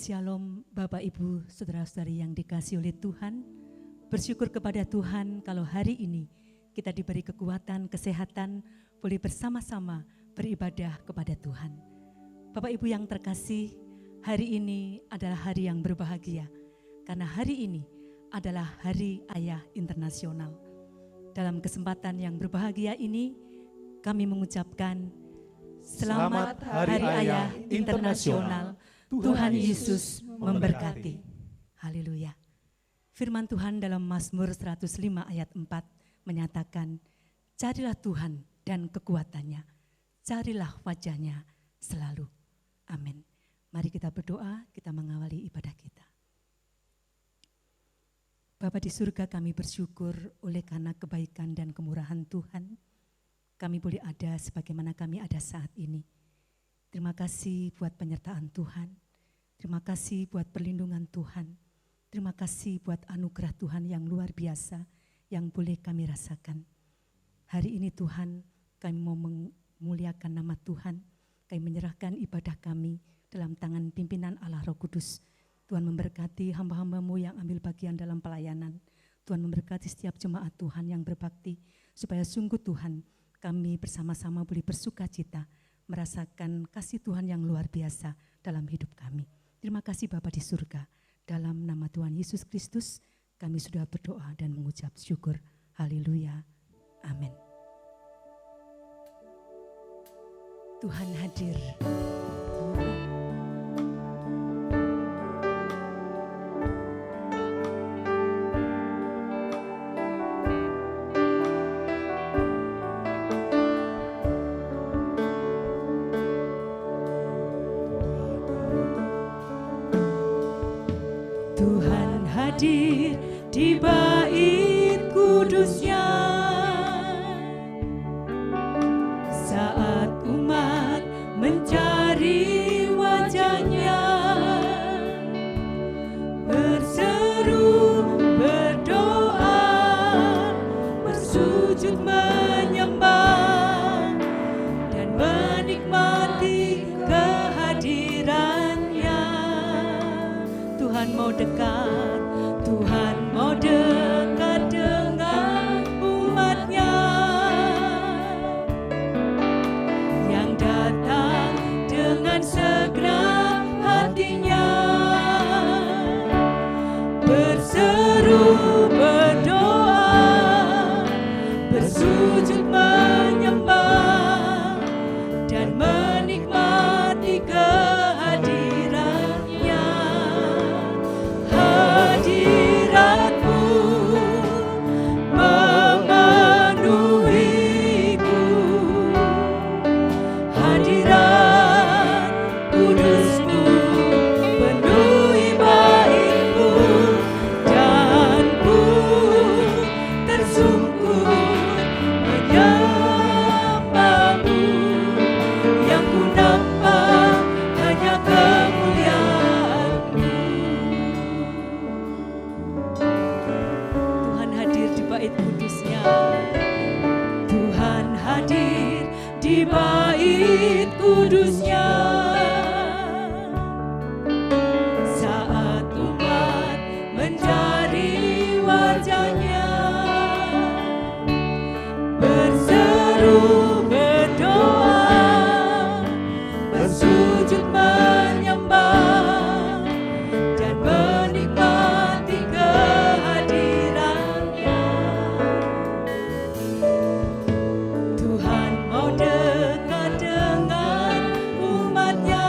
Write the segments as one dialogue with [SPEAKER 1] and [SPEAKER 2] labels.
[SPEAKER 1] Shalom Bapak Ibu Saudara-saudari yang dikasihi oleh Tuhan. Bersyukur kepada Tuhan kalau hari ini kita diberi kekuatan, kesehatan, boleh bersama-sama beribadah kepada Tuhan. Bapak Ibu yang terkasih, hari ini adalah hari yang berbahagia. Karena hari ini adalah Hari Ayah Internasional. Dalam kesempatan yang berbahagia ini, kami mengucapkan Selamat Hari Ayah Internasional. Tuhan Yesus memberkati. Haleluya. Firman Tuhan dalam Mazmur 105 ayat 4 menyatakan, carilah Tuhan dan kekuatannya, carilah wajahnya selalu. Amin. Mari kita berdoa, kita mengawali ibadah kita. Bapa di surga, kami bersyukur oleh karena kebaikan dan kemurahan Tuhan. Kami boleh ada sebagaimana kami ada saat ini. Terima kasih buat penyertaan Tuhan. Terima kasih buat perlindungan Tuhan. Terima kasih buat anugerah Tuhan yang luar biasa yang boleh kami rasakan. Hari ini Tuhan, kami mau memuliakan nama Tuhan. Kami menyerahkan ibadah kami dalam tangan pimpinan Allah Roh Kudus. Tuhan memberkati hamba-hambamu yang ambil bagian dalam pelayanan. Tuhan memberkati setiap jemaat Tuhan yang berbakti. Supaya sungguh Tuhan, kami bersama-sama boleh bersuka cita merasakan kasih Tuhan yang luar biasa dalam hidup kami. Terima kasih Bapa di surga. Dalam nama Tuhan Yesus Kristus kami sudah berdoa dan mengucap syukur. Haleluya. Amin. Tuhan hadir. Hadir di bait kudusnya saat umat mencari wajahnya, berseru, berdoa, bersujud menyembah dan menikmati kehadirannya. Tuhan mau dekat, Tuhan mau dekat dengan umatnya yang datang dengan segenap hatinya, berseru, berdoa, bersujud menyembah dan menikmati kehadirannya. Hadiratmu memenuhiku, hadirat kudusmu penuhi baitku, dan ku tersungkur menyembahmu, yang ku nampak hanya kemuliaan-Mu. Tuhan hadir di bait kudusnya. Tuhan hadir di bait kudusnya saat umat mencari wajahnya, berseru, berdoa, bersujud menyembah dan menikmati kehadirannya. Tuhan mau dekat dengan umatnya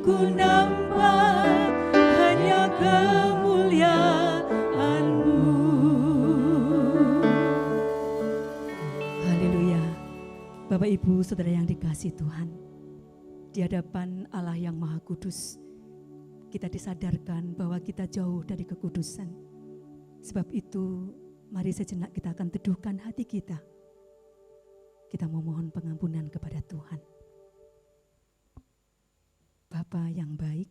[SPEAKER 1] ku nampak hanya kemuliaan-Mu. Haleluya. Bapak Ibu Saudara yang dikasihi Tuhan, di hadapan Allah yang Maha Kudus, kita disadarkan bahwa kita jauh dari kekudusan. Sebab itu, mari sejenak kita akan teduhkan hati kita. Kita memohon pengampunan kepada Tuhan. Bapa yang baik,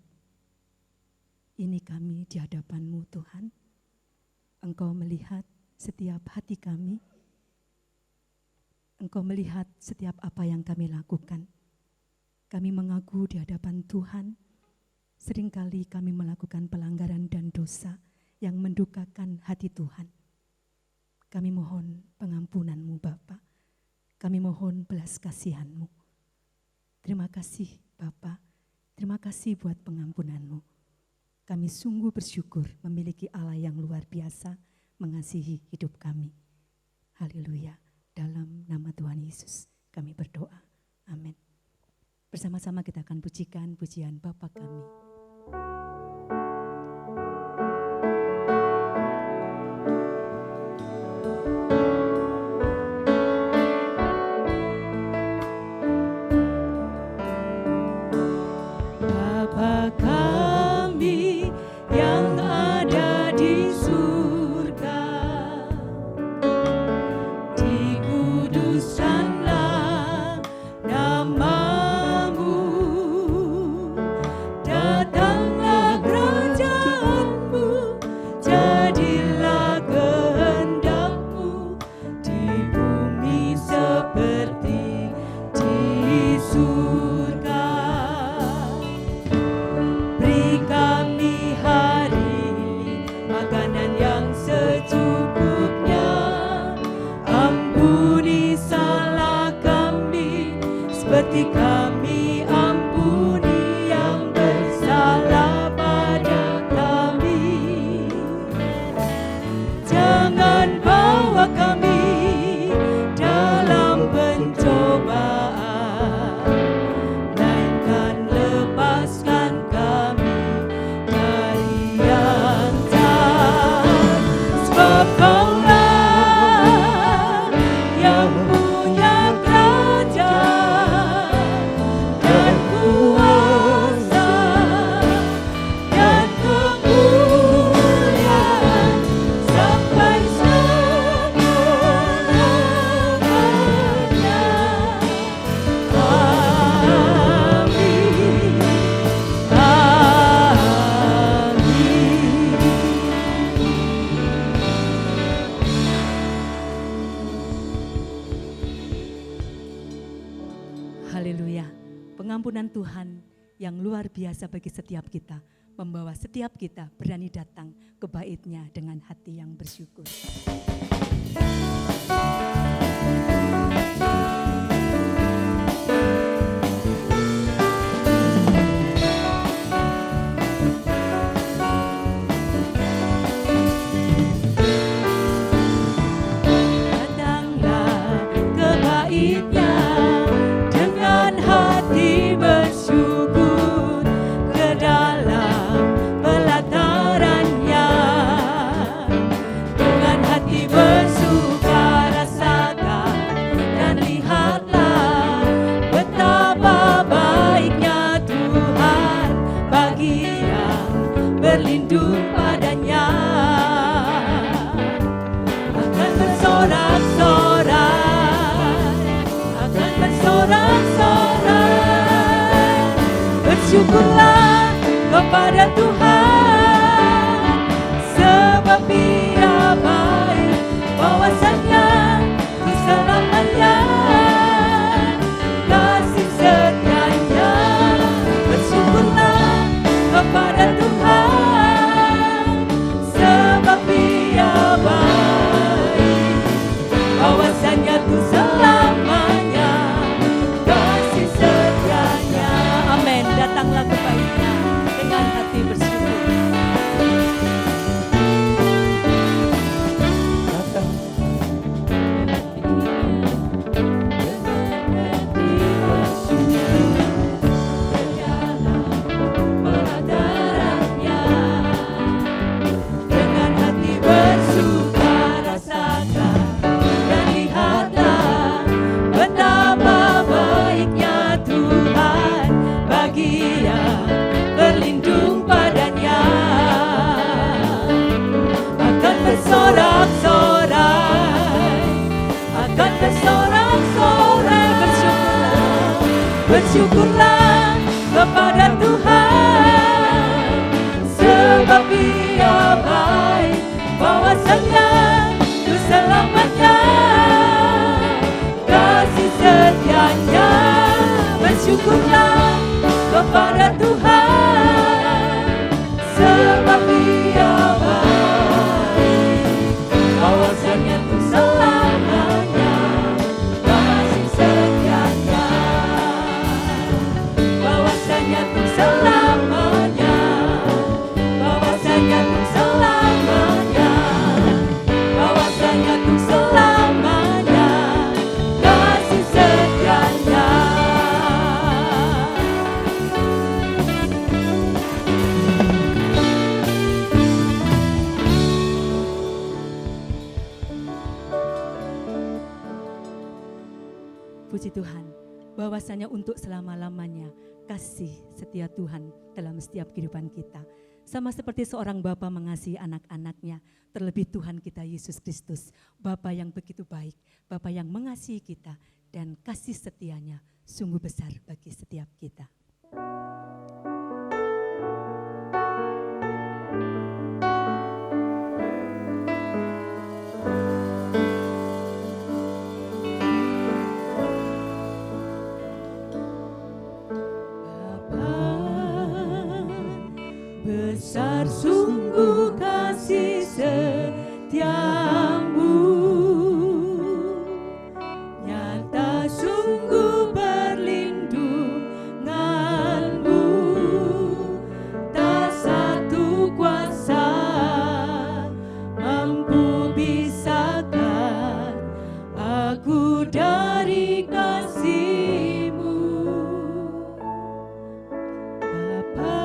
[SPEAKER 1] ini kami di hadapan-Mu Tuhan. Engkau melihat setiap hati kami. Engkau melihat setiap apa yang kami lakukan. Kami mengaku di hadapan Tuhan, seringkali kami melakukan pelanggaran dan dosa yang mendukakan hati Tuhan. Kami mohon pengampunan-Mu Bapa. Kami mohon belas kasihan-Mu. Terima kasih Bapa. Terima kasih buat pengampunan-Mu. Kami sungguh bersyukur memiliki Allah yang luar biasa mengasihi hidup kami. Haleluya. Dalam nama Tuhan Yesus kami berdoa. Amin. Bersama-sama kita akan pujikan pujian Bapa kami. Bapa kami yang ada di surga, dikuduskanlah nama-Mu, datanglah kerajaan-Mu, jadilah kehendak-Mu di bumi seperti di surga. Beri kami hari ini makanan yang secukupnya. Ampuni salah kami seperti kami ampuni yang bersalah pada kami. Jangan bawa kami dalam pencobaan, melainkan lepaskan kami dari yang jahat. Sebab Kaulah yang punya kerajaan dan kuasa dan kemuliaan sampai selama-lamanya. Amin. Haleluya. Pengampunan Tuhan yang luar biasa bagi setiap kita, membawa setiap kita berani datang ke bait-Nya dengan hati yang bersyukur. Datanglah ke bait-Nya dengan hati bersyukur, ke dalam pelataran-Nya dengan hati bersuka rasakan dan lihatlah betapa baiknya Tuhan bagi yang berlindung padanya. Akan bersorak-sorai, bersyukurlah kepada Tuhan, sebab Dia baik, bahwasanya itu selamanya kasih setianya. Bersyukurlah kepada Tuhan, sebab Dia baik, bahwasanya itu selamanya kasih setianya. Amin. Datanglah ke bait-Nya dengan hati bersyukur. bersyukurlah kepada Tuhan, sebab Dia baik, bahwasanya untuk selamanya kasih setianya. Bersyukurlah kepada Tuhan, sebab Dia baik, bahwasanya untuk selamanya kasih setianya. Bahwasanya untuk selamanya, bahwasanya untuk selamanya, bahwasanya untuk selamanya kasih setianya. Puji Tuhan, bahwasanya untuk selama-lamanya kasih setia Tuhan dalam setiap kehidupan kita. Sama seperti seorang bapa mengasihi anak-anaknya, terlebih Tuhan kita Yesus Kristus, Bapa yang begitu baik, Bapa yang mengasihi kita, dan kasih setianya sungguh besar bagi setiap kita. Besar sungguh kasih setiamu, nyata sungguh perlindunganmu, tak satu kuasa mampu pisahkan aku dari kasih-Mu. Bapa,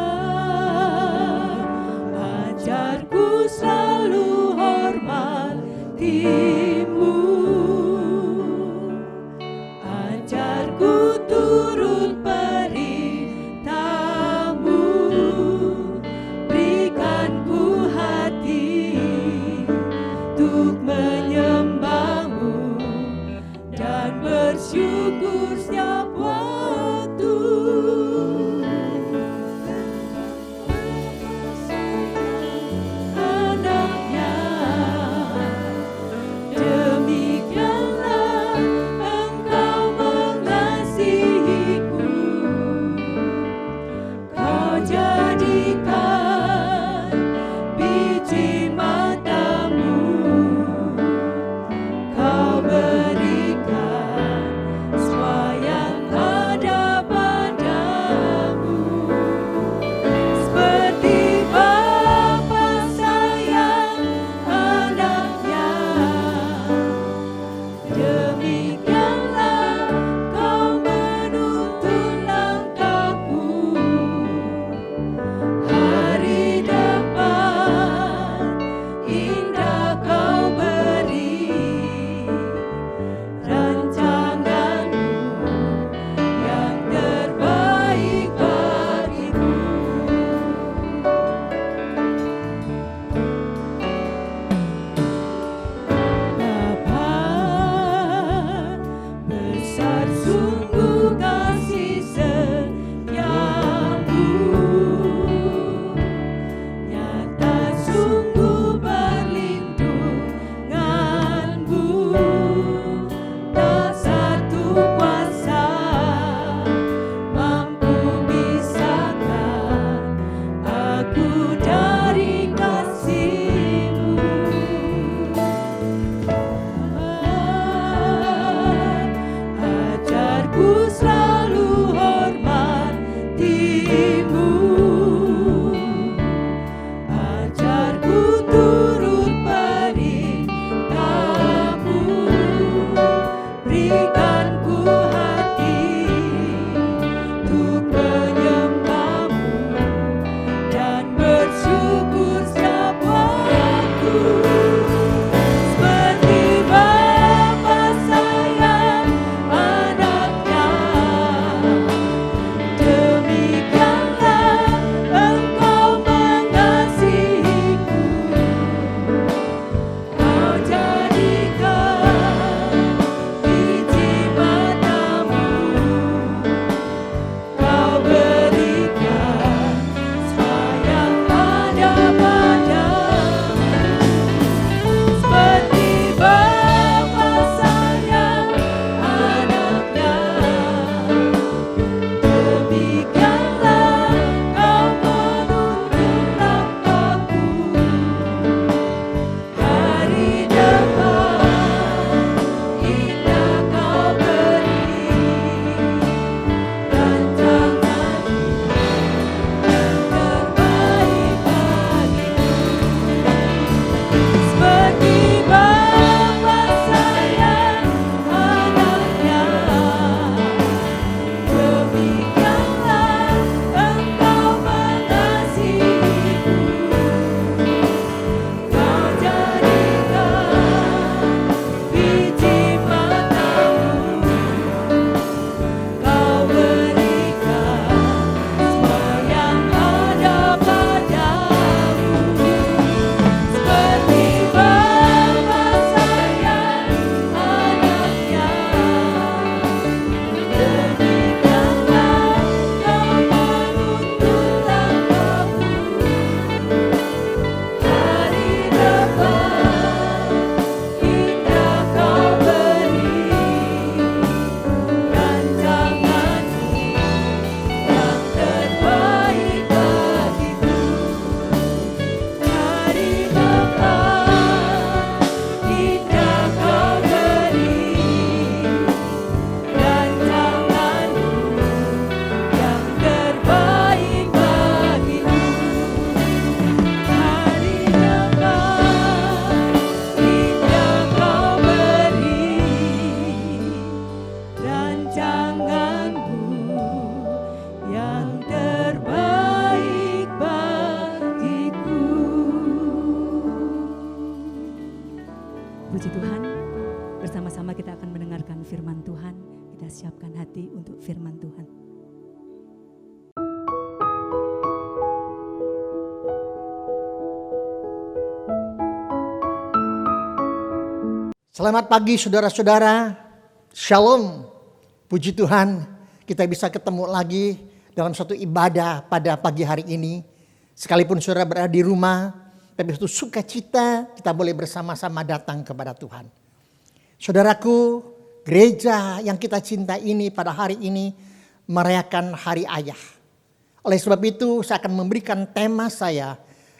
[SPEAKER 2] Selamat pagi saudara-saudara, Shalom. Puji Tuhan kita bisa ketemu lagi dalam suatu ibadah pada pagi hari ini. Sekalipun saudara berada di rumah, tapi suatu sukacita kita boleh bersama-sama datang kepada Tuhan. Saudaraku, gereja yang kita cinta ini pada hari ini merayakan Hari Ayah. Oleh sebab itu saya akan memberikan tema saya,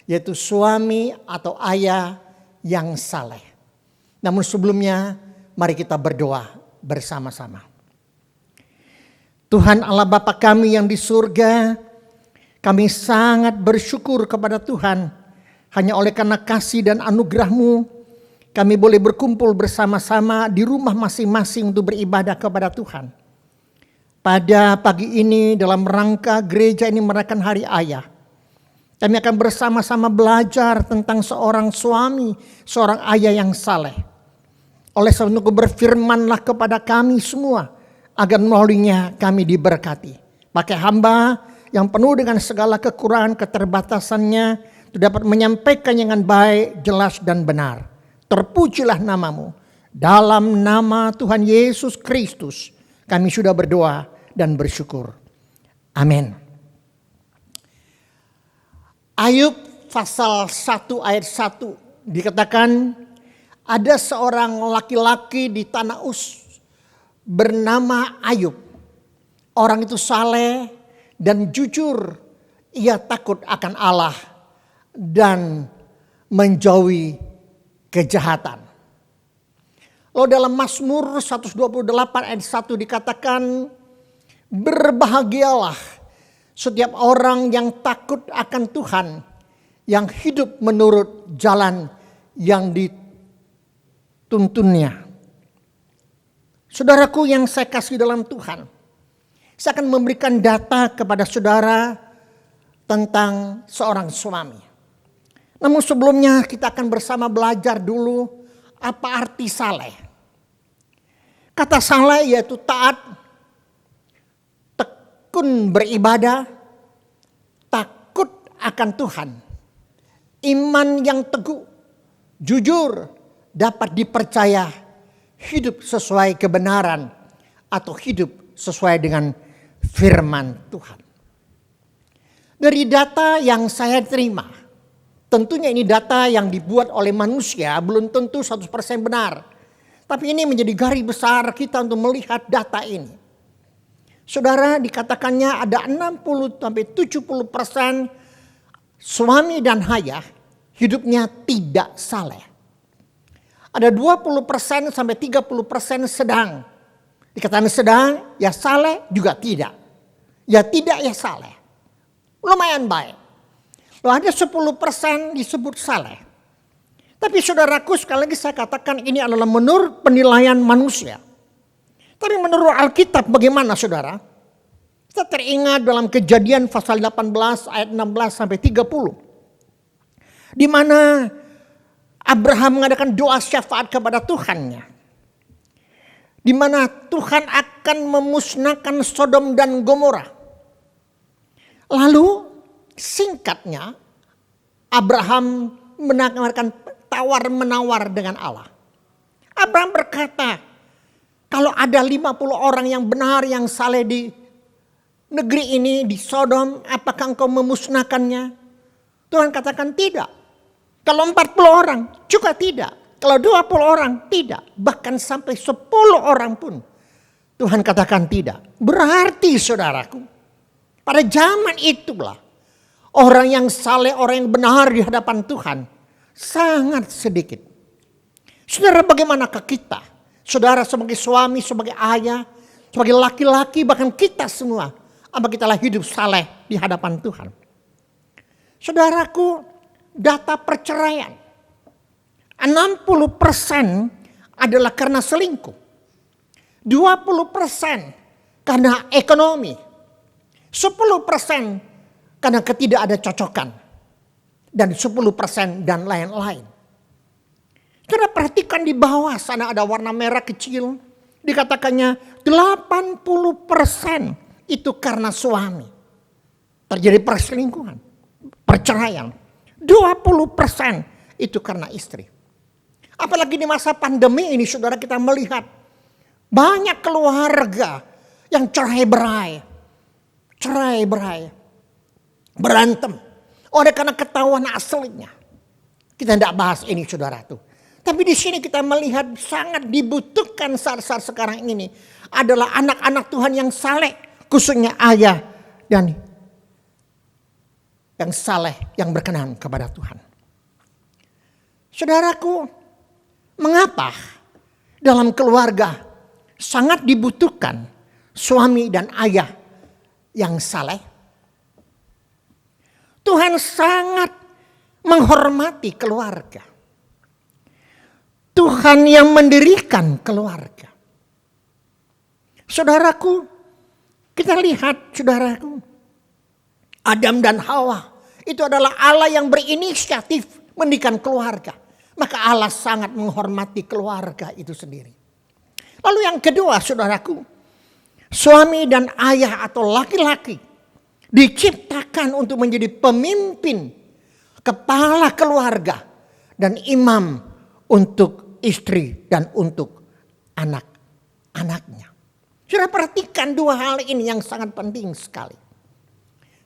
[SPEAKER 2] yaitu suami atau ayah yang saleh. Namun sebelumnya, mari kita berdoa bersama-sama. Tuhan Allah Bapa kami yang di surga, kami sangat bersyukur kepada Tuhan. Hanya oleh karena kasih dan anugerah-Mu, kami boleh berkumpul bersama-sama di rumah masing-masing untuk beribadah kepada Tuhan. Pada pagi ini dalam rangka gereja ini merayakan Hari Ayah, kami akan bersama-sama belajar tentang seorang suami, seorang ayah yang saleh. Oleh sebab itu berfirmanlah kepada kami semua, agar melaluinya kami diberkati. Pakai hamba yang penuh dengan segala kekurangan keterbatasannya, itu dapat menyampaikan dengan baik, jelas dan benar. Terpujilah namamu. Dalam nama Tuhan Yesus Kristus kami sudah berdoa dan bersyukur. Amin. Ayub pasal 1 ayat 1 dikatakan, ada seorang laki-laki di tanah Uz bernama Ayub. Orang itu saleh dan jujur. Ia takut akan Allah dan menjauhi kejahatan. Lalu dalam Mazmur 128 ayat 1 dikatakan, berbahagialah setiap orang yang takut akan Tuhan, yang hidup menurut jalan yang tuntunnya. Saudaraku yang saya kasih dalam Tuhan, saya akan memberikan data kepada saudara tentang seorang suami. Namun sebelumnya kita akan bersama belajar dulu apa arti saleh. Kata saleh yaitu taat, tekun beribadah, takut akan Tuhan, iman yang teguh, jujur, dapat dipercaya, hidup sesuai kebenaran atau hidup sesuai dengan firman Tuhan. Dari data yang saya terima, tentunya ini data yang dibuat oleh manusia, belum tentu 100% benar. Tapi ini menjadi garis besar kita untuk melihat data ini. Saudara, dikatakannya ada 60-70% suami dan ayah hidupnya tidak saleh. Ada 20% sampai 30% sedang. Dikatakan sedang, ya saleh juga tidak. Ya tidak, ya saleh. Lumayan baik. Lalu ada 10% disebut saleh. Tapi saudaraku, sekali lagi saya katakan ini adalah menurut penilaian manusia. Tapi menurut Alkitab bagaimana saudara? Kita teringat dalam Kejadian pasal 18 ayat 16 sampai 30. Di mana Abraham mengadakan doa syafaat kepada Tuhannya. Di mana Tuhan akan memusnahkan Sodom dan Gomora. Lalu singkatnya Abraham menawarkan tawar-menawar dengan Allah. Abraham berkata, kalau ada 50 orang yang benar yang saleh di negeri ini, di Sodom, apakah engkau memusnahkannya? Tuhan katakan tidak. Kalau 40 orang juga tidak. Kalau 20 orang tidak. Bahkan sampai 10 orang pun Tuhan katakan tidak. Berarti saudaraku, pada zaman itulah orang yang saleh, orang yang benar di hadapan Tuhan sangat sedikit. Saudara, bagaimanakah kita? Saudara sebagai suami, sebagai ayah, sebagai laki-laki, bahkan kita semua, apa kita lah hidup saleh di hadapan Tuhan? Saudaraku, data perceraian 60% adalah karena selingkuh, 20% karena ekonomi, 10% karena ketidakcocokan, dan 10% dan lain-lain. Saudara perhatikan di bawah sana ada warna merah kecil, dikatakannya 80% itu karena suami. Terjadi perselingkuhan, perceraian. 20% itu karena istri. Apalagi di masa pandemi ini saudara, kita melihat banyak keluarga yang cerai-berai, berantem. Oleh karena ketahuan aslinya. Kita tidak bahas ini saudara tuh. Tapi di sini kita melihat sangat dibutuhkan saat-saat sekarang ini adalah anak-anak Tuhan yang saleh, khususnya ayah dan yang saleh, yang berkenan kepada Tuhan. Saudaraku, mengapa dalam keluarga sangat dibutuhkan suami dan ayah yang saleh? Tuhan sangat menghormati keluarga. Tuhan yang mendirikan keluarga. Saudaraku, kita lihat saudaraku, Adam dan Hawa itu adalah Allah yang berinisiatif mendirikan keluarga. Maka Allah sangat menghormati keluarga itu sendiri. Lalu yang kedua saudaraku, suami dan ayah atau laki-laki diciptakan untuk menjadi pemimpin, kepala keluarga, dan imam untuk istri dan untuk anak-anaknya. Saudara perhatikan dua hal ini yang sangat penting sekali.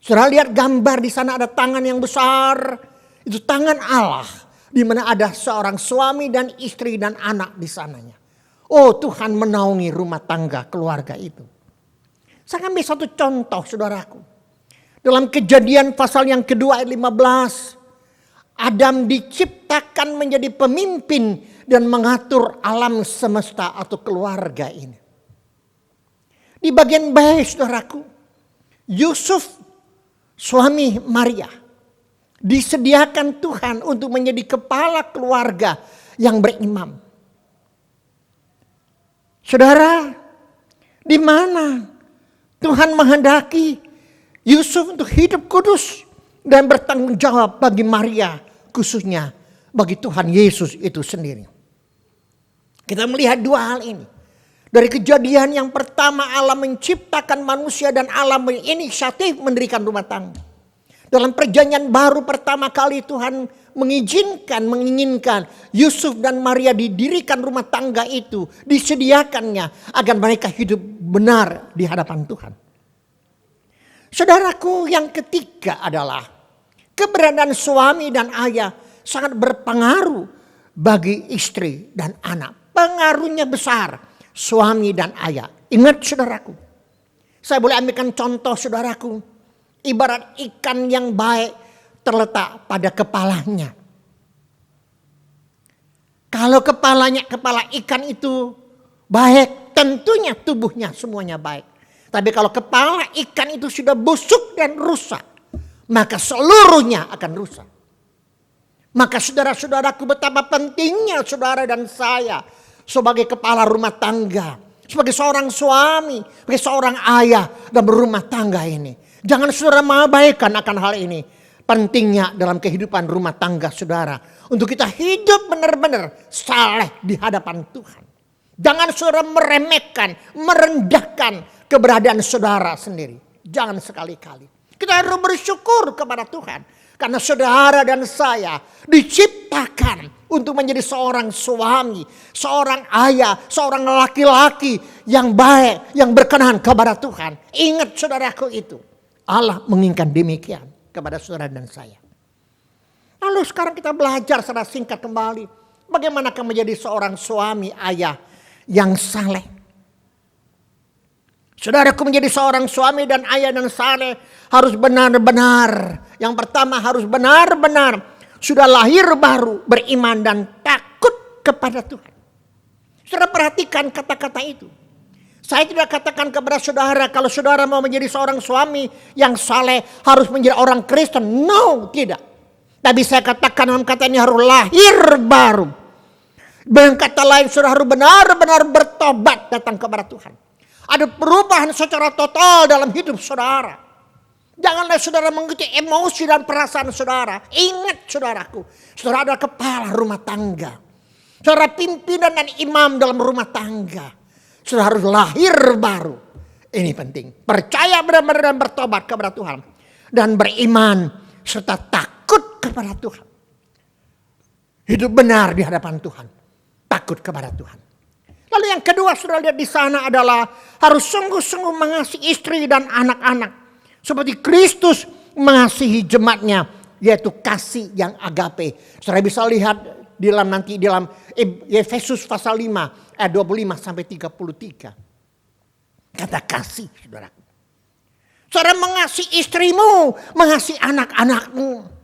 [SPEAKER 2] Saudara lihat gambar di sana ada tangan yang besar, itu tangan Allah, di mana ada seorang suami dan istri dan anak di sananya. Oh, Tuhan menaungi rumah tangga keluarga itu. Saya ambil satu contoh saudaraku. Dalam Kejadian pasal yang kedua ayat 15. Adam diciptakan menjadi pemimpin dan mengatur alam semesta atau keluarga ini. Di bagian bawah saudaraku, Yusuf suami Maria disediakan Tuhan untuk menjadi kepala keluarga yang berimam. Saudara, di mana Tuhan menghendaki Yusuf untuk hidup kudus dan bertanggung jawab bagi Maria, khususnya bagi Tuhan Yesus itu sendiri. Kita melihat dua hal ini. Dari Kejadian yang pertama, Allah menciptakan manusia dan Allah berinisiatif mendirikan rumah tangga. Dalam Perjanjian Baru pertama kali Tuhan menginginkan Yusuf dan Maria didirikan rumah tangga itu, disediakannya agar mereka hidup benar di hadapan Tuhan. Saudaraku, yang ketiga adalah keberadaan suami dan ayah sangat berpengaruh bagi istri dan anak. Pengaruhnya besar, suami dan ayah. Ingat saudaraku, saya boleh ambilkan contoh saudaraku. Ibarat ikan yang baik terletak pada kepalanya. Kalau kepala ikan itu baik, tentunya tubuhnya semuanya baik. Tapi kalau kepala ikan itu sudah busuk dan rusak, maka seluruhnya akan rusak. Maka saudara-saudaraku, betapa pentingnya saudara dan saya sebagai kepala rumah tangga, sebagai seorang suami, sebagai seorang ayah dalam rumah tangga ini. Jangan saudara mengabaikan akan hal ini. Pentingnya dalam kehidupan rumah tangga saudara, untuk kita hidup benar-benar saleh di hadapan Tuhan. Jangan saudara meremehkan, merendahkan keberadaan saudara sendiri. Jangan sekali-kali. Kita harus bersyukur kepada Tuhan. Karena saudara dan saya diciptakan untuk menjadi seorang suami, seorang ayah, seorang laki-laki yang baik, yang berkenan kepada Tuhan. Ingat saudaraku itu. Allah menginginkan demikian kepada saudara dan saya. Lalu sekarang kita belajar secara singkat kembali. Bagaimana menjadi seorang suami ayah yang saleh. Saudaraku, menjadi seorang suami dan ayah dan saleh harus benar-benar. Yang pertama harus benar-benar sudah lahir baru, beriman dan takut kepada Tuhan. Saudara perhatikan kata-kata itu. Saya tidak katakan kepada saudara kalau saudara mau menjadi seorang suami yang saleh harus menjadi orang Kristen. No, tidak. Tapi saya katakan dalam kata ini harus lahir baru. Dengan kata lain saudara harus benar-benar bertobat datang kepada Tuhan. Ada perubahan secara total dalam hidup saudara. Janganlah saudara mengikuti emosi dan perasaan saudara. Ingat saudaraku, saudara adalah kepala rumah tangga. Saudara pimpinan dan imam dalam rumah tangga. Saudara harus lahir baru. Ini penting. Percaya benar-benar dan bertobat kepada Tuhan. Dan beriman serta takut kepada Tuhan. Hidup benar di hadapan Tuhan. takut kepada Tuhan. Lalu yang kedua sudah lihat di sana adalah harus sungguh-sungguh mengasihi istri dan anak-anak. Seperti Kristus mengasihi jemaatnya, yaitu kasih yang agape. Saudara bisa lihat nanti dalam Efesus pasal 5 ayat 25 sampai 33. Kata kasih, saudara. Saudara mengasihi istrimu, mengasihi anak-anakmu.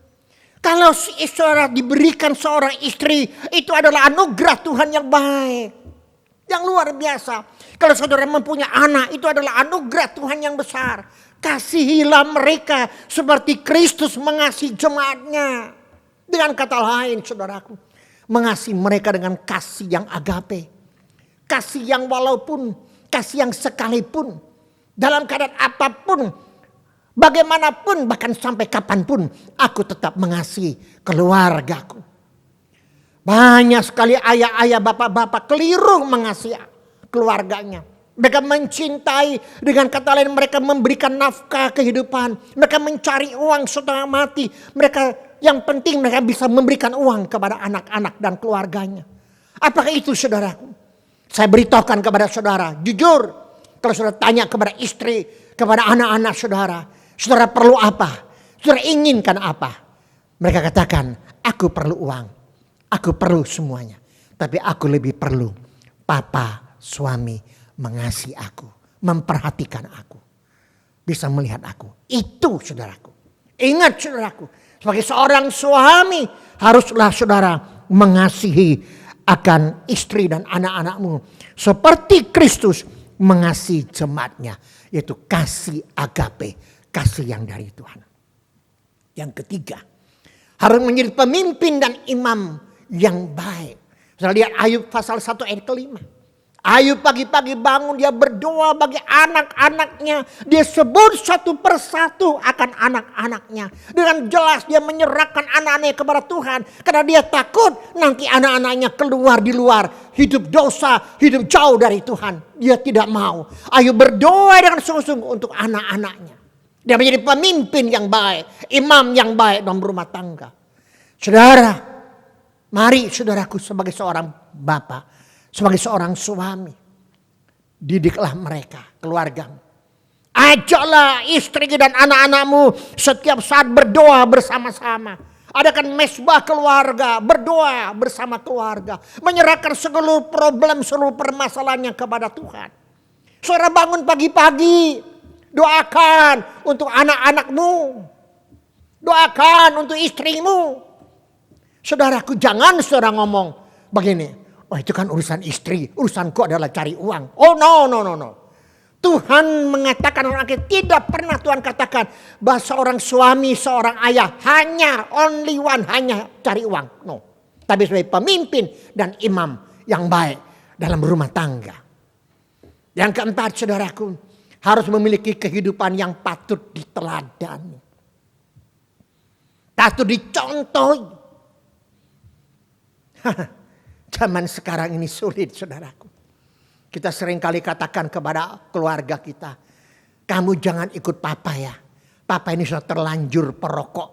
[SPEAKER 2] Kalau saudara diberikan seorang istri, itu adalah anugerah Tuhan yang baik. Yang luar biasa. Kalau saudara mempunyai anak, itu adalah anugerah Tuhan yang besar. Kasihilah mereka seperti Kristus mengasihi jemaatnya. Dengan kata lain, saudaraku, mengasihi mereka dengan kasih yang agape. Kasih yang walaupun, kasih yang sekalipun, dalam keadaan apapun, bagaimanapun, bahkan sampai kapanpun, aku tetap mengasihi keluargaku. Banyak sekali ayah-ayah, bapak-bapak keliru mengasihi keluarganya. Mereka mencintai, dengan kata lain mereka memberikan nafkah kehidupan. Mereka mencari uang setengah mati. Mereka yang penting mereka bisa memberikan uang kepada anak-anak dan keluarganya. Apakah itu saudaraku? Saya beritahukan kepada saudara, jujur. Kalau saudara tanya kepada istri, kepada anak-anak saudara, saudara perlu apa? Saudara inginkan apa? Mereka katakan, aku perlu uang. Aku perlu semuanya. Tapi aku lebih perlu papa, suami mengasihi aku. Memperhatikan aku. Bisa melihat aku. Itu saudaraku. Ingat saudaraku. Sebagai seorang suami. Haruslah saudara mengasihi akan istri dan anak-anakmu. Seperti Kristus mengasihi jemaatnya. Yaitu kasih agape. Kasih yang dari Tuhan. Yang ketiga. Harus menjadi pemimpin dan imam yang baik. Saya lihat Ayub pasal 1 ayat ke-5. Ayub pagi-pagi bangun, dia berdoa bagi anak-anaknya. Dia sebut satu persatu akan anak-anaknya. Dengan jelas dia menyerahkan anak-anaknya kepada Tuhan. Karena dia takut nanti anak-anaknya keluar di luar. Hidup dosa, hidup jauh dari Tuhan. Dia tidak mau. Ayub berdoa dengan sungguh-sungguh untuk anak-anaknya. Dia menjadi pemimpin yang baik. Imam yang baik dalam rumah tangga. Saudara, mari saudaraku sebagai seorang bapak, sebagai seorang suami, didiklah mereka, keluargamu. Ajaklah istri dan anak-anakmu setiap saat berdoa bersama-sama. Adakan mesbah keluarga, berdoa bersama keluarga. Menyerahkan seluruh problem, seluruh permasalahannya kepada Tuhan. Saudara bangun pagi-pagi, doakan untuk anak-anakmu. Doakan untuk istrimu. Saudaraku, jangan saudara ngomong begini. Oh, itu kan urusan istri. Urusanku adalah cari uang. Oh no. Tuhan mengatakan orang akhir. Tidak pernah Tuhan katakan bahwa seorang suami, seorang ayah hanya only one, hanya cari uang. No. Tapi sebagai pemimpin dan imam yang baik dalam rumah tangga. Yang keempat saudaraku, harus memiliki kehidupan yang patut diteladani. Patut dicontohi. Zaman sekarang ini sulit saudaraku. Kita sering kali katakan kepada keluarga kita. Kamu jangan ikut papa ya. Papa ini sudah terlanjur perokok.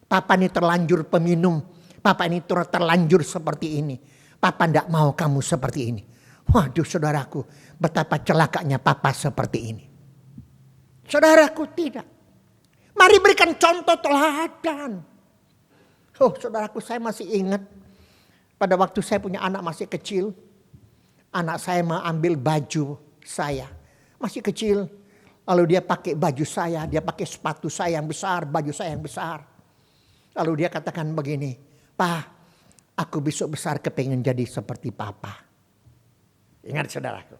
[SPEAKER 2] Papa ini terlanjur peminum. Papa ini terlanjur seperti ini. Papa tidak mau kamu seperti ini. Waduh saudaraku. Betapa celakanya papa seperti ini. Saudaraku tidak. Mari berikan contoh teladan. Oh saudaraku, saya masih ingat. Pada waktu saya punya anak masih kecil, anak saya mengambil baju saya. Masih kecil, lalu dia pakai baju saya, dia pakai sepatu saya yang besar, baju saya yang besar. Lalu dia katakan begini, "Pak, aku besok besar kepengen jadi seperti papa." Ingat saudaraku.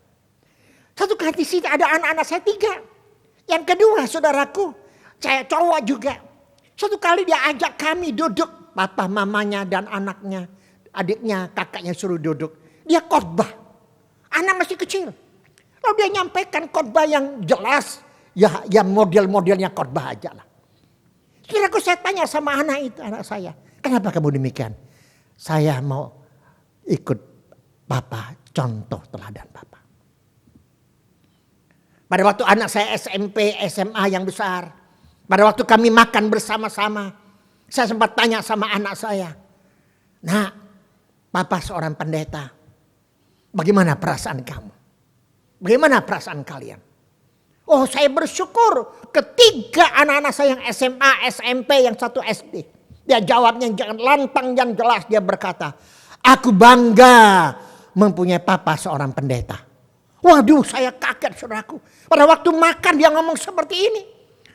[SPEAKER 2] Satu kali di sini ada anak-anak saya 3. Yang kedua saudaraku, saya cowok juga. Satu kali dia ajak kami duduk, papa, mamanya dan anaknya. Adiknya, kakaknya suruh duduk. Dia khotbah. Anak masih kecil. Lalu dia nyampaikan khotbah yang jelas. Ya model-modelnya khotbah aja lah. Kira-kira saya tanya sama anak saya. Kenapa kamu demikian? Saya mau ikut papa, contoh teladan papa. Pada waktu anak saya SMP, SMA yang besar. Pada waktu kami makan bersama-sama. Saya sempat tanya sama anak saya. Nah, papa seorang pendeta. Bagaimana perasaan kamu? Bagaimana perasaan kalian? Oh, saya bersyukur ketika anak-anak saya yang SMA, SMP, yang satu SD. Dia jawabnya jangan lantang dan jelas. Dia berkata, aku bangga mempunyai papa seorang pendeta. Waduh, saya kaget saudaraku. Pada waktu makan dia ngomong seperti ini.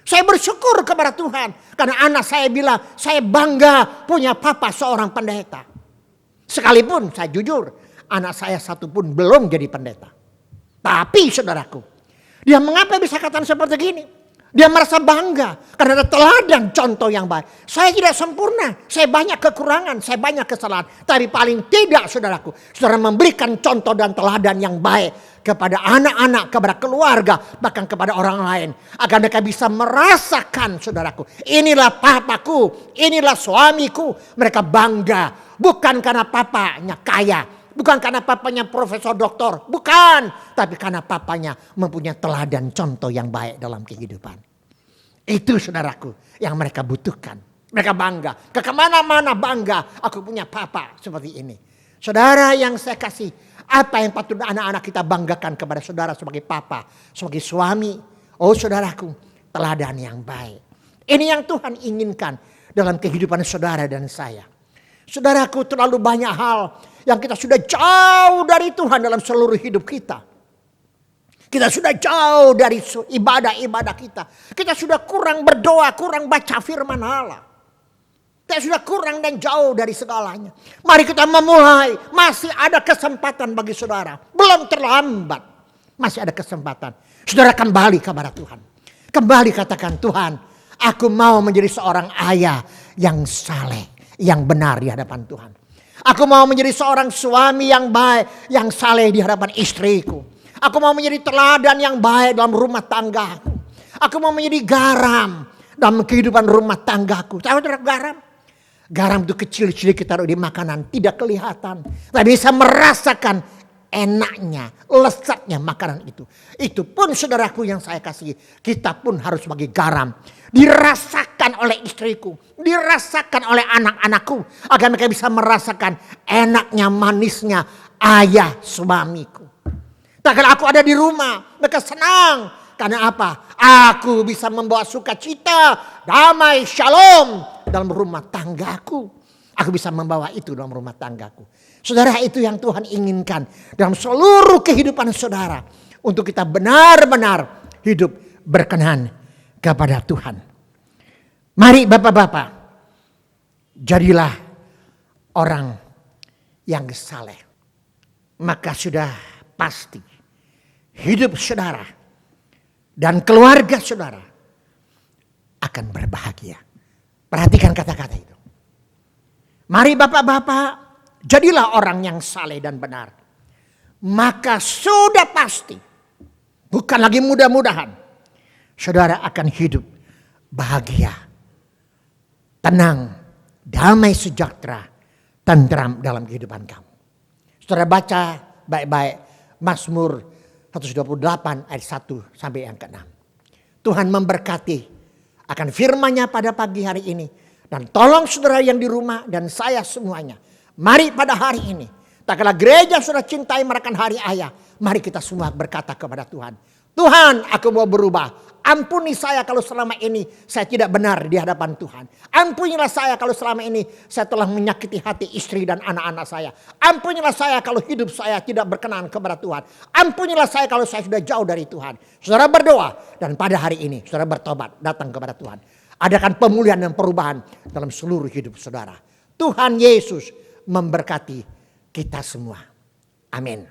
[SPEAKER 2] Saya bersyukur kepada Tuhan. Karena anak saya bilang, saya bangga punya papa seorang pendeta. Sekalipun saya jujur, anak saya satu pun belum jadi pendeta. Tapi saudaraku, dia mengapa bisa katakan seperti gini? Dia merasa bangga karena ada teladan contoh yang baik. Saya tidak sempurna, saya banyak kekurangan, saya banyak kesalahan. Tapi paling tidak saudaraku, saudara memberikan contoh dan teladan yang baik kepada anak-anak, kepada keluarga, bahkan kepada orang lain. Agar mereka bisa merasakan saudaraku, inilah papaku, inilah suamiku. Mereka bangga bukan karena papanya kaya, bukan karena papanya profesor doktor, bukan. Tapi karena papanya mempunyai teladan contoh yang baik dalam kehidupan. Itu saudaraku yang mereka butuhkan. Mereka bangga. Ke kemana-mana bangga. Aku punya papa seperti ini. Saudara yang saya kasih. Apa yang patut anak-anak kita banggakan kepada saudara sebagai papa. Sebagai suami. Oh saudaraku. Teladan yang baik. Ini yang Tuhan inginkan dalam kehidupan saudara dan saya. Saudaraku, terlalu banyak hal yang kita sudah jauh dari Tuhan dalam seluruh hidup kita. Kita sudah jauh dari ibadah-ibadah kita. Kita sudah kurang berdoa, kurang baca firman Allah. Kita sudah kurang dan jauh dari segalanya. Mari kita memulai. Masih ada kesempatan bagi saudara. Belum terlambat. Masih ada kesempatan. Saudara kembali kepada Tuhan. Kembali katakan, Tuhan, aku mau menjadi seorang ayah yang saleh, yang benar di hadapan Tuhan. Aku mau menjadi seorang suami yang baik, yang saleh di hadapan istriku. Aku mau menjadi teladan yang baik dalam rumah tanggaku. Aku mau menjadi garam dalam kehidupan rumah tanggaku. Tahu garam? Garam itu kecil sedikit taruh di makanan, tidak kelihatan. Tapi bisa merasakan enaknya, lezatnya makanan itu. Itu pun saudaraku yang saya kasih. Kita pun harus sebagai garam. Dirasakan oleh istriku. Dirasakan oleh anak-anakku. Agar mereka bisa merasakan enaknya, manisnya ayah suamiku. Tak kalau aku ada di rumah, mereka senang. Karena apa? Aku bisa membawa sukacita, damai, shalom dalam rumah tanggaku. Aku bisa membawa itu dalam rumah tanggaku. Saudara, itu yang Tuhan inginkan dalam seluruh kehidupan saudara. Untuk kita benar-benar hidup berkenan kepada Tuhan. Mari bapak-bapak, jadilah orang yang saleh. Maka sudah pasti hidup saudara dan keluarga saudara akan berbahagia. Perhatikan kata-kata itu. Mari bapak-bapak, jadilah orang yang saleh dan benar. Maka sudah pasti, bukan lagi mudah-mudahan, saudara akan hidup bahagia, tenang, damai, sejahtera, tentram dalam kehidupan kamu. Saudara baca baik-baik Mazmur 128 ayat 1 sampai yang ke-6. Tuhan memberkati akan firman-Nya pada pagi hari ini. Dan tolong saudara yang di rumah dan saya semuanya. Mari pada hari ini. Tak kala gereja sudah cintai merayakan hari ayah. Mari kita semua berkata kepada Tuhan. Tuhan, aku mau berubah. Ampuni saya kalau selama ini saya tidak benar di hadapan Tuhan. Ampunilah saya kalau selama ini saya telah menyakiti hati istri dan anak-anak saya. Ampunilah saya kalau hidup saya tidak berkenan kepada Tuhan. Ampunilah saya kalau saya sudah jauh dari Tuhan. Saudara berdoa dan pada hari ini saudara bertobat datang kepada Tuhan. Adakan pemulihan dan perubahan dalam seluruh hidup saudara. Tuhan Yesus memberkati kita semua. Amin.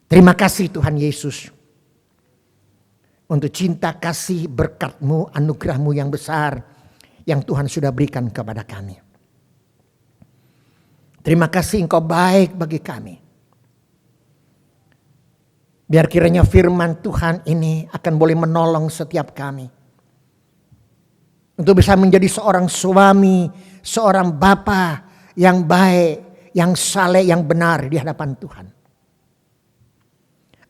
[SPEAKER 2] Terima kasih Tuhan Yesus. Untuk cinta, kasih, berkat-Mu, anugerah-Mu yang besar. Yang Tuhan sudah berikan kepada kami. Terima kasih Engkau baik bagi kami. Biar kiranya firman Tuhan ini akan boleh menolong setiap kami. Untuk bisa menjadi seorang suami, seorang bapa yang baik, yang saleh, yang benar di hadapan Tuhan.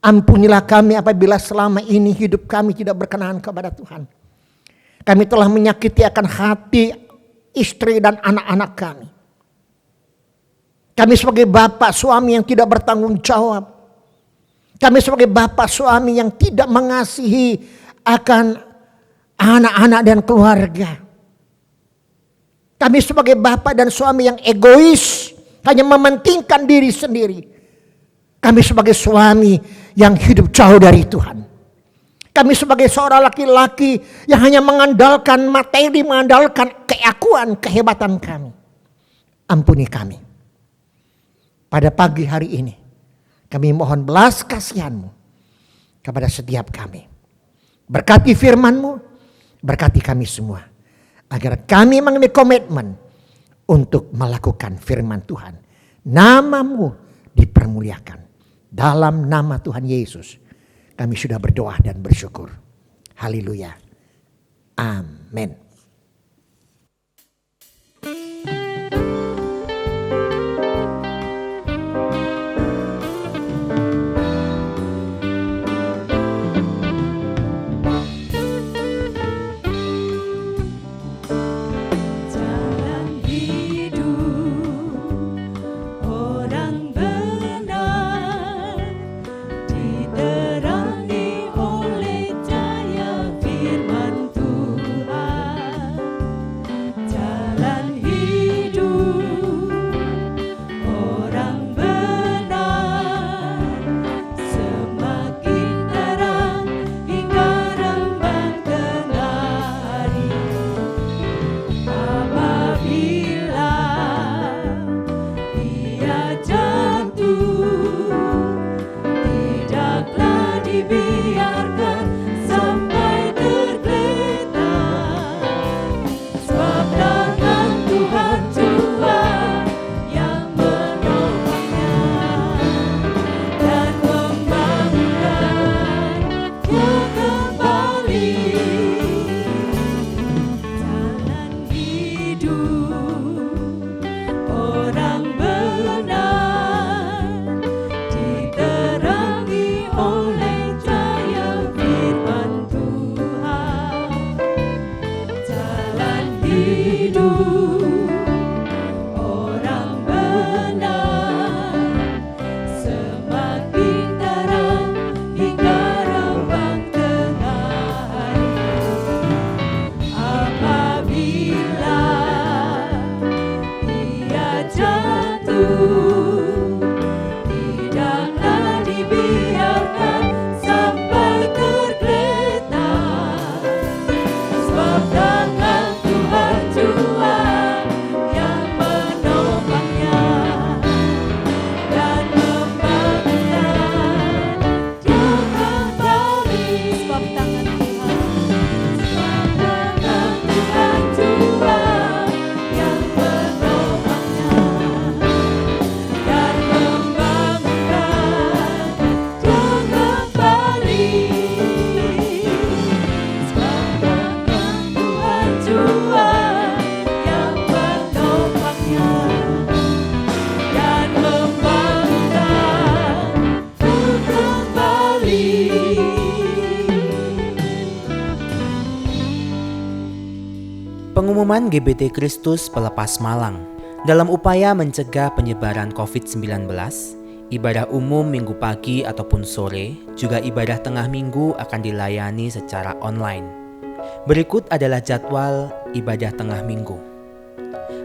[SPEAKER 2] Ampunilah kami apabila selama ini hidup kami tidak berkenan kepada Tuhan. Kami telah menyakiti akan hati istri dan anak-anak kami. Kami sebagai bapak suami yang tidak bertanggung jawab. Kami sebagai bapak suami yang tidak mengasihi akan anak-anak dan keluarga. Kami sebagai bapak dan suami yang egois, hanya mementingkan diri sendiri. Kami sebagai suami yang hidup jauh dari Tuhan. Kami sebagai seorang laki-laki yang hanya mengandalkan materi, mengandalkan keakuan, kehebatan kami. Ampuni kami. Pada pagi hari ini, kami mohon belas kasihan-Mu kepada setiap kami. Berkati firman-Mu, berkati kami semua. Agar kami mengambil komitmen untuk melakukan firman Tuhan. Nama-Mu dipermuliakan. Dalam nama Tuhan Yesus kami sudah berdoa dan bersyukur. Haleluya. Amin.
[SPEAKER 3] Pengumuman GBT Kristus Pelepas Malang. Dalam upaya mencegah penyebaran COVID-19, ibadah umum minggu pagi ataupun sore, juga ibadah tengah minggu akan dilayani secara online. Berikut adalah jadwal ibadah tengah minggu.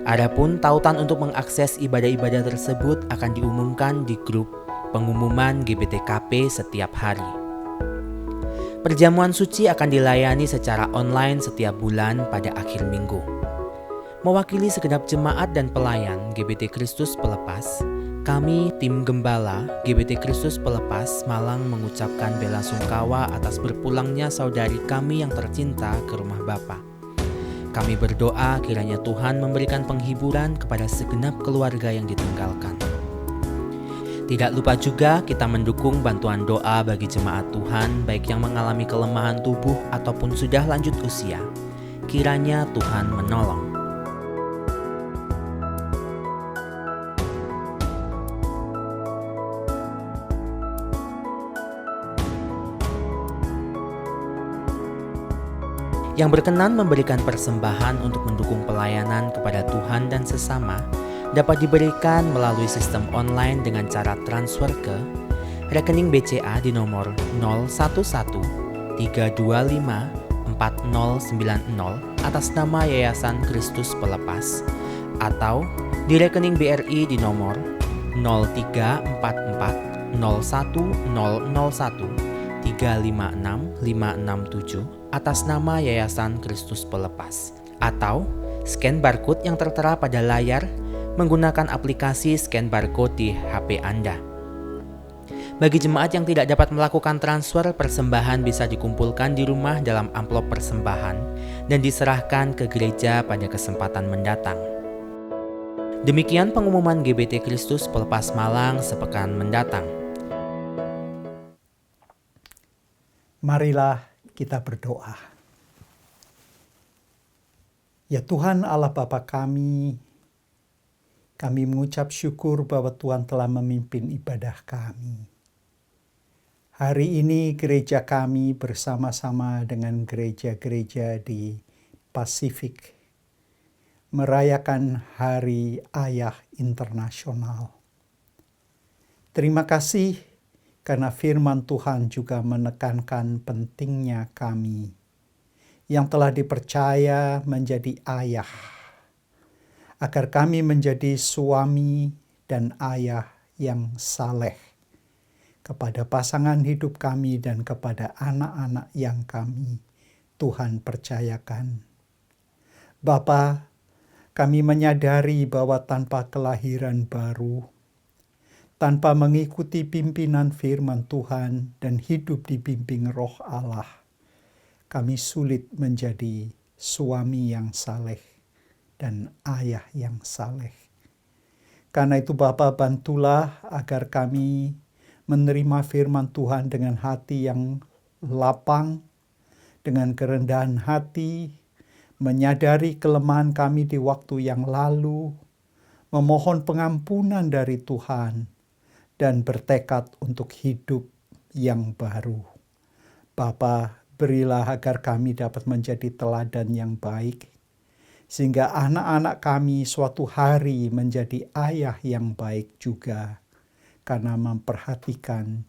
[SPEAKER 3] Adapun tautan untuk mengakses ibadah-ibadah tersebut akan diumumkan di grup pengumuman GBTKP setiap hari. Perjamuan suci akan dilayani secara online setiap bulan pada akhir minggu. Mewakili segenap jemaat dan pelayan GBT Kristus Pelepas, kami tim Gembala GBT Kristus Pelepas Malang mengucapkan bela sungkawa atas berpulangnya saudari kami yang tercinta ke rumah Bapa. Kami berdoa kiranya Tuhan memberikan penghiburan kepada segenap keluarga yang ditinggalkan. Tidak lupa juga kita mendukung bantuan doa bagi jemaat Tuhan baik yang mengalami kelemahan tubuh ataupun sudah lanjut usia. Kiranya Tuhan menolong. Yang berkenan memberikan persembahan untuk mendukung pelayanan kepada Tuhan dan sesama, dapat diberikan melalui sistem online dengan cara transfer ke rekening BCA di nomor 011-325-4090 atas nama Yayasan Kristus Pelepas, atau di rekening BRI di nomor 034401001356-567 atas nama Yayasan Kristus Pelepas, atau scan barcode yang tertera pada layar menggunakan aplikasi scan barcode di HP Anda. Bagi jemaat yang tidak dapat melakukan transfer, persembahan bisa dikumpulkan di rumah dalam amplop persembahan dan diserahkan ke gereja pada kesempatan mendatang. Demikian pengumuman GBT Kristus Pelepas Malang sepekan mendatang.
[SPEAKER 4] Marilah kita berdoa. Ya Tuhan Allah Bapa kami mengucap syukur bahwa Tuhan telah memimpin ibadah kami. Hari ini gereja kami bersama-sama dengan gereja-gereja di Pasifik merayakan Hari Ayah Internasional. Terima kasih karena firman Tuhan juga menekankan pentingnya kami yang telah dipercaya menjadi ayah, agar kami menjadi suami dan ayah yang saleh kepada pasangan hidup kami dan kepada anak-anak yang kami Tuhan percayakan. Bapa, kami menyadari bahwa tanpa kelahiran baru, tanpa mengikuti pimpinan firman Tuhan dan hidup dibimbing Roh Allah, kami sulit menjadi suami yang saleh dan ayah yang saleh. Karena itu Bapa, bantulah agar kami menerima firman Tuhan dengan hati yang lapang, dengan kerendahan hati, menyadari kelemahan kami di waktu yang lalu, memohon pengampunan dari Tuhan, dan bertekad untuk hidup yang baru. Bapa, berilah agar kami dapat menjadi teladan yang baik, sehingga anak-anak kami suatu hari menjadi ayah yang baik juga, karena memperhatikan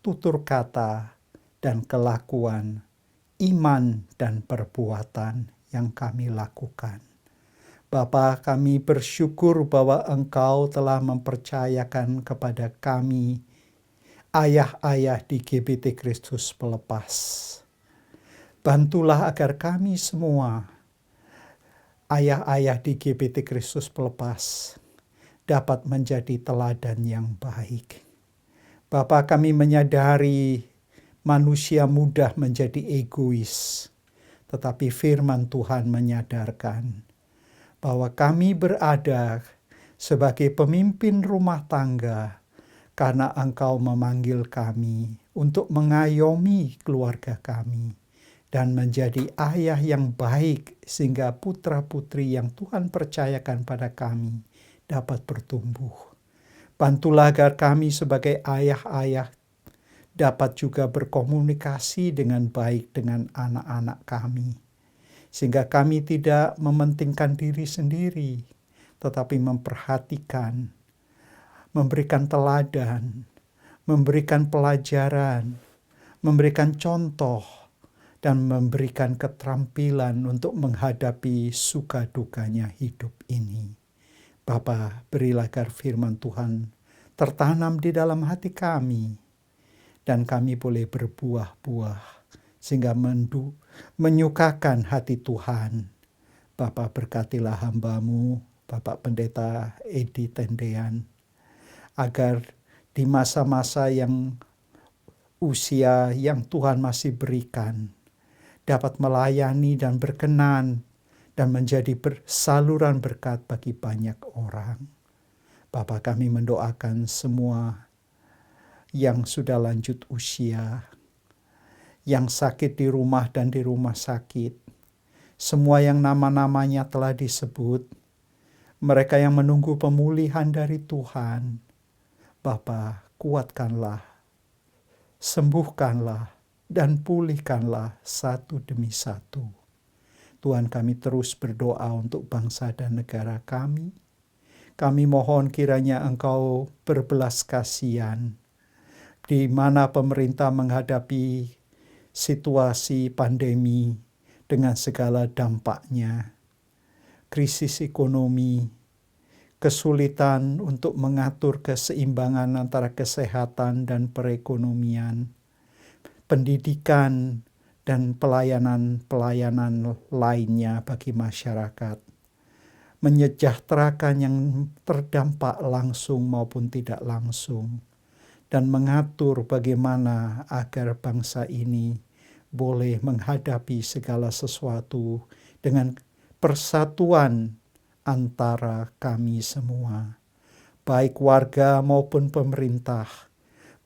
[SPEAKER 4] tutur kata dan kelakuan, iman dan perbuatan yang kami lakukan. Bapa, kami bersyukur bahwa Engkau telah mempercayakan kepada kami ayah-ayah di GBT Kristus Pelepas. Bantulah agar kami semua, ayah-ayah di GBT Kristus Pelepas, dapat menjadi teladan yang baik. Bapa, kami menyadari manusia mudah menjadi egois, tetapi firman Tuhan menyadarkan bahwa kami berada sebagai pemimpin rumah tangga karena Engkau memanggil kami untuk mengayomi keluarga kami dan menjadi ayah yang baik sehingga putra-putri yang Tuhan percayakan pada kami dapat bertumbuh. Bantulah agar kami sebagai ayah-ayah dapat juga berkomunikasi dengan baik dengan anak-anak kami, sehingga kami tidak mementingkan diri sendiri, tetapi memperhatikan, memberikan teladan, memberikan pelajaran, memberikan contoh, dan memberikan keterampilan untuk menghadapi suka dukanya hidup ini. Bapa, berilah agar firman Tuhan tertanam di dalam hati kami, dan kami boleh berbuah-buah sehingga menyukakan hati Tuhan. Bapa, berkatilah hamba-Mu, Bapak Pendeta Edi Tendean, agar di masa-masa yang usia yang Tuhan masih berikan, dapat melayani dan berkenan dan menjadi saluran berkat bagi banyak orang. Bapa, kami mendoakan semua yang sudah lanjut usia, yang sakit di rumah dan di rumah sakit, semua yang nama-namanya telah disebut, mereka yang menunggu pemulihan dari Tuhan. Bapa, kuatkanlah, sembuhkanlah, dan pulihkanlah satu demi satu. Tuhan, kami terus berdoa untuk bangsa dan negara kami. Kami mohon kiranya Engkau berbelas kasihan di mana pemerintah menghadapi situasi pandemi dengan segala dampaknya, krisis ekonomi, kesulitan untuk mengatur keseimbangan antara kesehatan dan perekonomian, pendidikan, dan pelayanan-pelayanan lainnya bagi masyarakat, menyejahterakan yang terdampak langsung maupun tidak langsung, dan mengatur bagaimana agar bangsa ini boleh menghadapi segala sesuatu dengan persatuan antara kami semua, baik warga maupun pemerintah,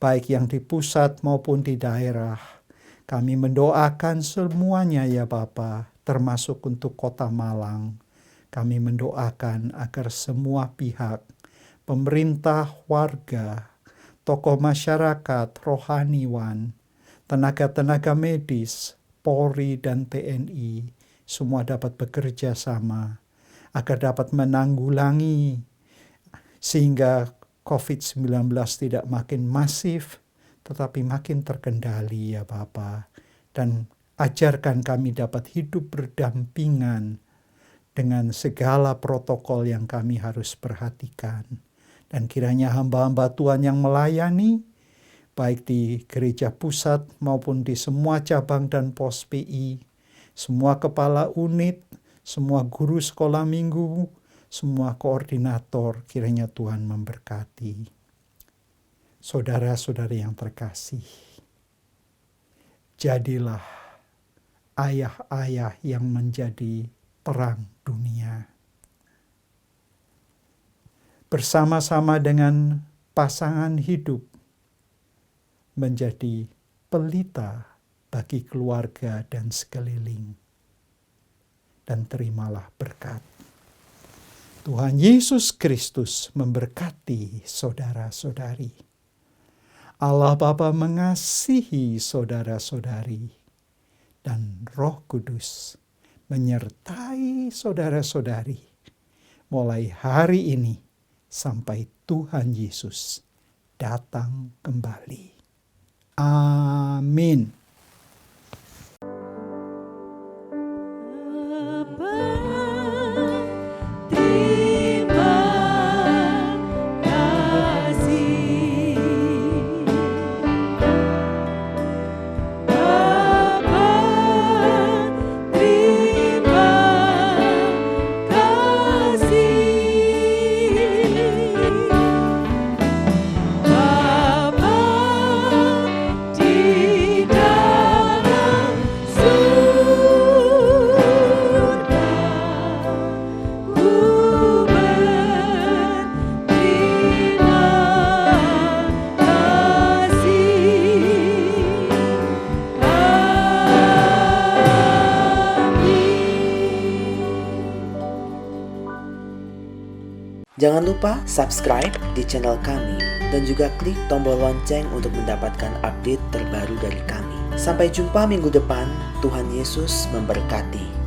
[SPEAKER 4] baik yang di pusat maupun di daerah. Kami mendoakan semuanya ya Bapa, termasuk untuk Kota Malang. Kami mendoakan agar semua pihak, pemerintah, warga, tokoh masyarakat, rohaniwan, tenaga-tenaga medis, Polri dan TNI, semua dapat bekerja sama agar dapat menanggulangi sehingga COVID-19 tidak makin masif, tetapi makin terkendali ya Bapa. Dan ajarkan kami dapat hidup berdampingan dengan segala protokol yang kami harus perhatikan. Dan kiranya hamba-hamba Tuhan yang melayani, baik di gereja pusat maupun di semua cabang dan pos PI, semua kepala unit, semua guru sekolah minggu, semua koordinator, kiranya Tuhan memberkati. Saudara-saudari yang terkasih, jadilah ayah-ayah yang menjadi terang dunia. Bersama-sama dengan pasangan hidup, menjadi pelita bagi keluarga dan sekeliling. Dan terimalah berkat. Tuhan Yesus Kristus memberkati saudara-saudari. Allah Bapa mengasihi saudara-saudari, dan Roh Kudus menyertai saudara-saudari mulai hari ini sampai Tuhan Yesus datang kembali. Amin.
[SPEAKER 3] Jangan lupa subscribe di channel kami dan juga klik tombol lonceng untuk mendapatkan update terbaru dari kami. Sampai jumpa minggu depan, Tuhan Yesus memberkati.